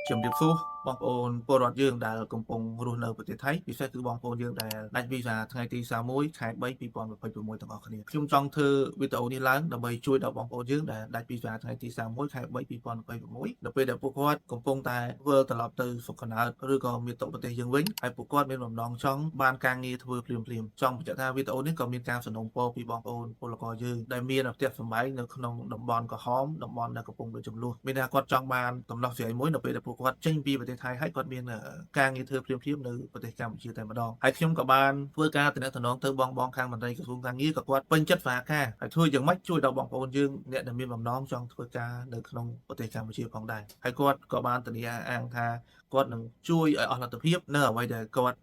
ជំរាបសួរបងប្អូនពលរដ្ឋយើងដែលកំពុងរស់នៅប្រទេសថៃពិសេសគឺបងប្អូនយើងដែលដាច់វីសាថ្ងៃទី31ខែ3 2026ទាំងអស់គ្នាខ្ញុំចង់ធ្វើវីដេអូនេះឡើងដើម្បីជួយដល់បងប្អូនយើងដែលដាច់វីសាថ្ងៃទី31ខែ3 2026នៅពេលដែលពួកគាត់កំពុងតែវិលត្រឡប់ទៅស្រុកកំណើតឬក៏មាតុប្រទេសយើងវិញហើយពួកគាត់មានបំណងចង់បានការងារធ្វើភ្លាមៗចង់បញ្ជាក់ថាវីដេអូនេះក៏មានការសនំពរពីបងប្អូនពលករយើងដែលមានផ្ទះសម្បែងនៅក្នុងតំបន់ក្រហមតំបន់ដែលកំពុងមានចំនួនមានថាគាត់ចង់បានដំណោះស្រាយមួយនៅពេលដែលពួកគាត់ចេញពីប្រទេសថៃហើយគាត់មានការងារធ្វើភ្លាមៗនៅប្រទេសកម្ពុជាតែម្ដងហើយខ្ញុំក៏បានធ្វើការតំណែងទៅបងខាងមន្ត្រីក្រសួងការងារក៏គាត់ពេញចិត្តសហការហើយធ្វើយ៉ាងម៉េចជួយដល់បងប្អូនយើងអ្នកដែលមានបំណងចង់ធ្វើការនៅក្នុងប្រទេសកម្ពុជាផងដែរហើយគាត់ក៏បានធានាអាងថាគាត់នឹងជួយឲ្យអស់លទ្ធភាពនៅអ្វីដែលគាត់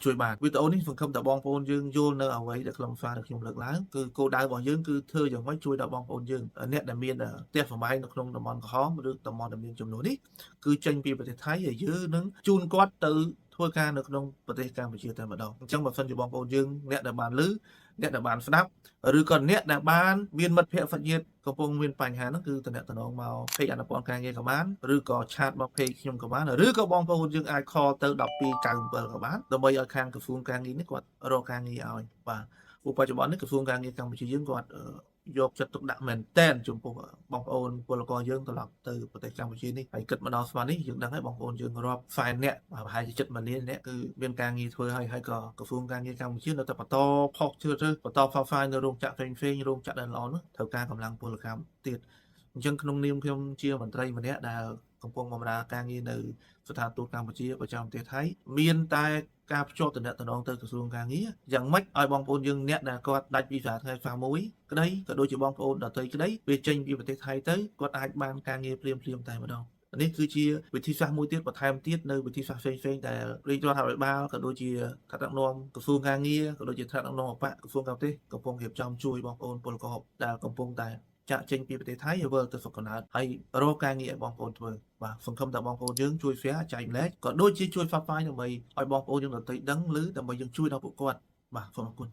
ជួយបានវីដេអូនេះសង្ឃឹមថាបងប្អូនយើងយល់នៅអ្វីដែលខ្លឹមសារដែលខ្ញុំលើកឡើងគឺគោលដៅរបស់យើងគឺធ្វើយ៉ាងម៉េចជួយដល់បងប្អូនយើងអ្នកដែលមានផ្ទះសម្បែងនៅក្នុងតំបន់ក្រហមឬតំបន់ដែលមានចំនួននេះគឺចេញពីប្រទេសថៃហើយយើងនឹងជូនគាត់ទៅធ្វើការនៅក្នុងប្រទេសកម្ពុជាតែម្ដងអញ្ចឹងបើសិនជាបងប្អូនយើងអ្នកដែលបានឮអ្នកដែលបានស្ដាប់ឬក៏អ្នកដែលបានមានមិត្តភ័ក្តិសាច់ញាតិកំពុងមានបញ្ហាហ្នឹងគឺតំណែងមក page អនុព័ន្ធការងារក៏បានឬក៏ឆាតមក page ខ្ញុំក៏បានឬក៏បងប្អូនយើងអាច call ទៅ1297ក៏បានដើម្បីឲ្យខាងក្រសួងការងារនេះគាត់រកការងារឲ្យបាទព្រោះបច្ចុប្បន្ននេះក្រសួងការងារកម្ពុជាយើងគាត់យកចិត្តទុកដាក់មែនតែនចំពោះបងប្អូនពលករយើងត្រឡប់ទៅប្រទេសកម្ពុជានេះហើយគិតមកដល់ស្មាននេះយើងដឹងហើយបងប្អូនយើងរាប់សែននាក់ប្រហែលជា7 លាននាក់គឺមានការងារធ្វើហើយក៏ក្រសួងការងារកម្ពុជានៅតែបន្តផុសជឿទៅបន្តផ្សព្វផ្សាយនៅរោងចក្រផ្សេងៗរោងចក្រដែលល្អនោះត្រូវការកម្លាំងពលកម្មទៀតអញ្ចឹងក្នុងនាមខ្ញុំជាមន្ត្រីម្នាក់ដែលកំពុងបម្រើការងារនៅស្ថានទូតកម្ពុជាប្រចាំប្រទេសថៃមានតែការភ្ជាប់តំណែងទៅក្រសួងការងារយ៉ាងម៉េចឲ្យបងប្អូនយើងអ្នកដែលគាត់ដាច់វីសាថ្ងៃ31ក្តីក៏ដូចជាបងប្អូនដទៃក្តីពេលចេញពីប្រទេសថៃទៅគាត់អាចបានការងារភ្លាមៗតែម្ដងនេះគឺជាវិធីសាស្ត្រមួយទៀតបន្ថែមទៀតនៅវិធីសាស្ត្រផ្សេងៗដែលរាជរដ្ឋាភិបាលក៏ដូចជាថ្នាក់ដឹកនាំក្រសួងការងារក៏ដូចជាថ្នាក់ដឹកនាំអបក្រសួងការទេសកំពុងរៀបចំជួយបងប្អូនពលករដែលកំពុងតែចាក់ចេញពីប្រទេសថៃហើយវិលទៅស្រុកកំណើតហើយរកការងារឲ្យបងប្អូនធ្វើបាទសង្ឃឹមថាបងប្អូនយើងជួយ share ចែកម្លែកក៏ដូចជាជួយផ្សព្វផ្សាយដើម្បីឲ្យបងប្អូនយើងដទៃដឹងឬដើម្បីយើងជួយដល់ពួកគាត់បាទសូមអរគុណ